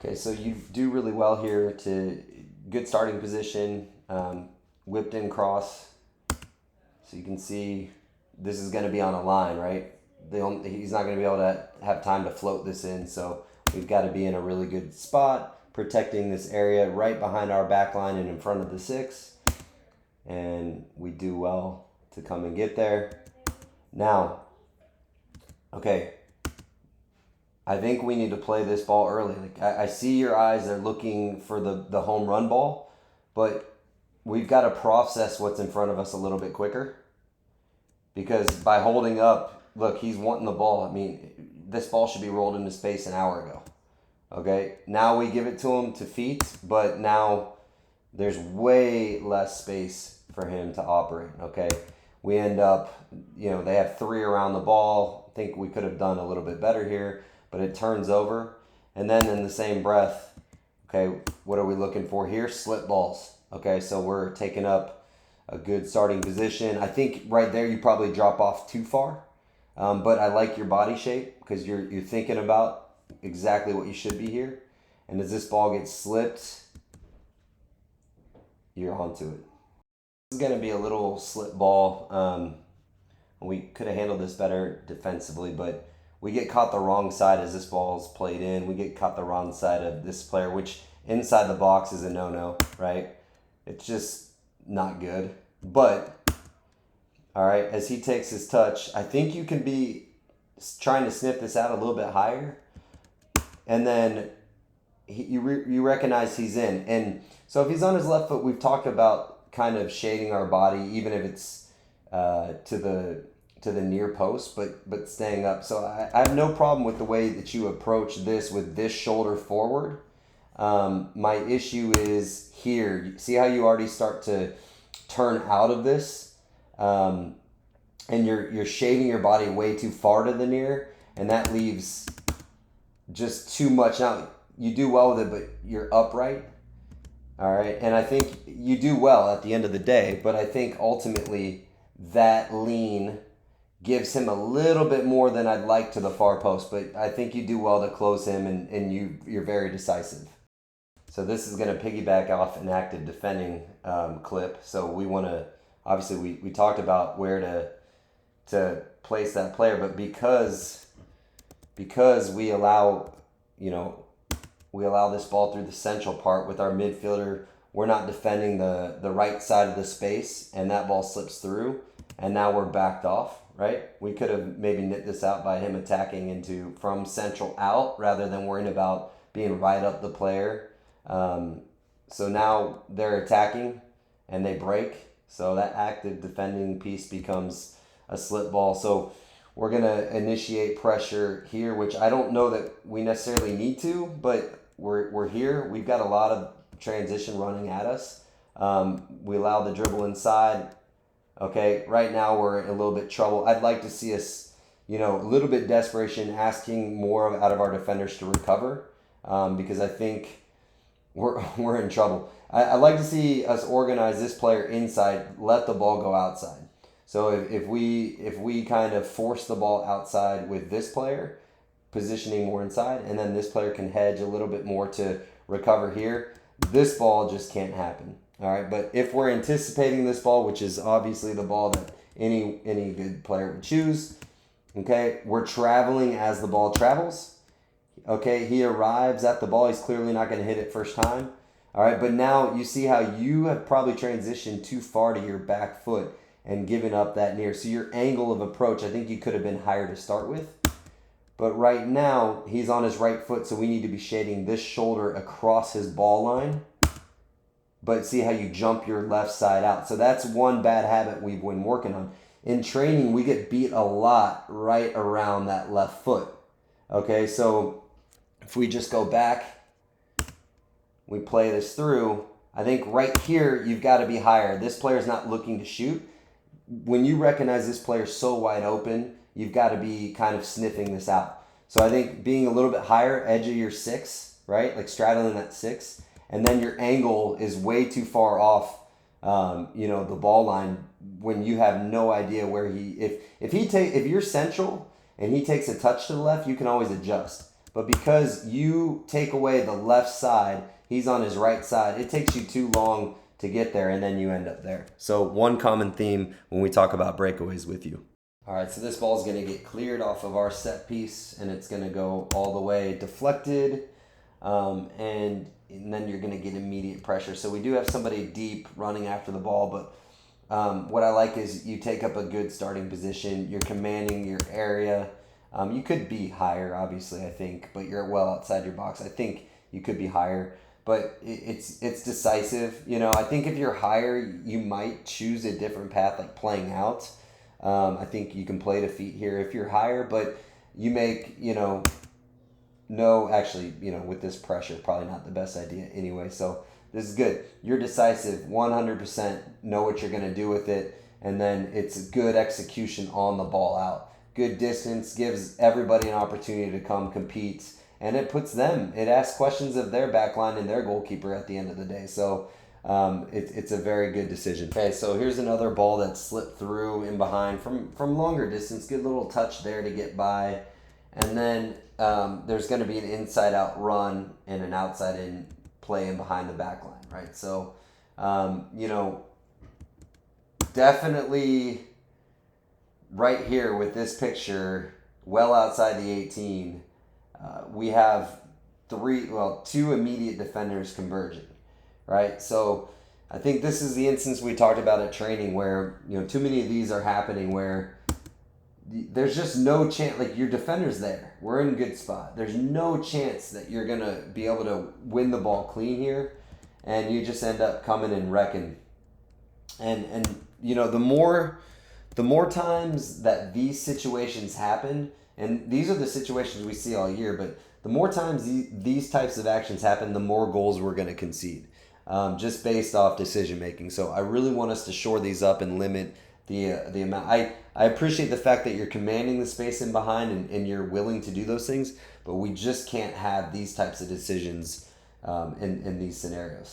Okay, so you do really well here to good starting position, whipped in cross. So you can see this is going to be on a line, right? He's not going to be able to have time to float this in, so we've got to be in a really good spot, protecting this area right behind our back line and in front of the 6. And we do well to come and get there. Now, okay, I think we need to play this ball early. Like I see your eyes; they're looking for the home run ball, but we've got to process what's in front of us a little bit quicker. Because by holding up, look, he's wanting the ball. I mean, this ball should be rolled into space an hour ago. Okay, now we give it to him to feet, but now there's way less space for him to operate. Okay, we end up, they have 3 around the ball. I think we could have done a little bit better here, but it turns over. And then in the same breath, okay, what are we looking for here? Slip balls. Okay, so we're taking up a good starting position. I think right there you probably drop off too far, but I like your body shape because you're thinking about exactly what you should be here. And as this ball gets slipped, you're onto it. This is going to be a little slip ball. We could have handled this better defensively, but we get caught the wrong side as this ball's played in. We get caught the wrong side of this player, which inside the box is a no-no, right? It's just not good. But, all right, as he takes his touch, I think you can be trying to sniff this out a little bit higher. And then you recognize he's in. And so if he's on his left foot, we've talked about kind of shading our body, even if it's to the near post, but staying up. So I have no problem with the way that you approach this with this shoulder forward. My issue is here. See how you already start to turn out of this, and you're shading your body way too far to the near, and that leaves just too much. Now you do well with it, but you're upright. All right, and I think you do well at the end of the day, but I think ultimately that lean gives him a little bit more than I'd like to the far post, but I think you do well to close him, and you're very decisive. So this is going to piggyback off an active defending clip. So we want to, obviously we talked about where to place that player, but because we allow, we allow this ball through the central part with our midfielder, we're not defending the right side of the space, and that ball slips through, and now we're backed off, right? We could have maybe knit this out by him attacking from central out rather than worrying about being right up the player. So now they're attacking and they break. So that active defending piece becomes a slip ball. So we're going to initiate pressure here, which I don't know that we necessarily need to, but we're here. We've got a lot of transition running at us. We allow the dribble inside. Okay, right now we're in a little bit trouble. I'd like to see us, a little bit desperation, asking more out of our defenders to recover, because I think we're in trouble. I'd like to see us organize this player inside, let the ball go outside. So if we kind of force the ball outside with this player, positioning more inside, and then this player can hedge a little bit more to recover here, this ball just can't happen. All right, but if we're anticipating this ball, which is obviously the ball that any good player would choose, okay, we're traveling as the ball travels. Okay, he arrives at the ball. He's clearly not going to hit it first time. All right, but now you see how you have probably transitioned too far to your back foot and given up that near. So your angle of approach, I think you could have been higher to start with. But right now, he's on his right foot, so we need to be shading this shoulder across his ball line. But see how you jump your left side out. So that's one bad habit we've been working on. In training, we get beat a lot right around that left foot. Okay, so if we just go back, we play this through, I think right here you've got to be higher. This player's not looking to shoot. When you recognize this player's so wide open, you've got to be kind of sniffing this out. So I think being a little bit higher, edge of your 6, right? Like straddling that 6. And then your angle is way too far off, the ball line when you have no idea where if you're central and he takes a touch to the left, you can always adjust. But because you take away the left side, he's on his right side, it takes you too long to get there, and then you end up there. So one common theme when we talk about breakaways with you. All right, so this ball is going to get cleared off of our set piece, and it's going to go all the way deflected, and then you're going to get immediate pressure. So we do have somebody deep running after the ball, but what I like is you take up a good starting position. You're commanding your area. You could be higher, obviously, I think, but you're well outside your box. I think you could be higher, but it's decisive. You know, I think if you're higher, you might choose a different path, like playing out. I think you can play to feet here if you're higher, but you make, actually, with this pressure, probably not the best idea anyway. So this is good. You're decisive, 100%, know what you're going to do with it, and then it's good execution on the ball out. Good distance, gives everybody an opportunity to come compete, and it asks questions of their backline and their goalkeeper at the end of the day. So it's a very good decision. Okay, so here's another ball that slipped through in behind from longer distance. Good little touch there to get by. And then there's going to be an inside-out run and an outside-in play in behind the back line, right? So, definitely right here with this picture, well outside the 18, we have two immediate defenders converging, right? So I think this is the instance we talked about at training where, too many of these are happening where there's just no chance, like your defender's there. We're in a good spot. There's no chance that you're going to be able to win the ball clean here, and you just end up coming and wrecking. And the more times that these situations happen, and these are the situations we see all year, but the more times these types of actions happen, the more goals we're going to concede, just based off decision making. So I really want us to shore these up and limit the amount. I appreciate the fact that you're commanding the space in behind and you're willing to do those things, but we just can't have these types of decisions in these scenarios.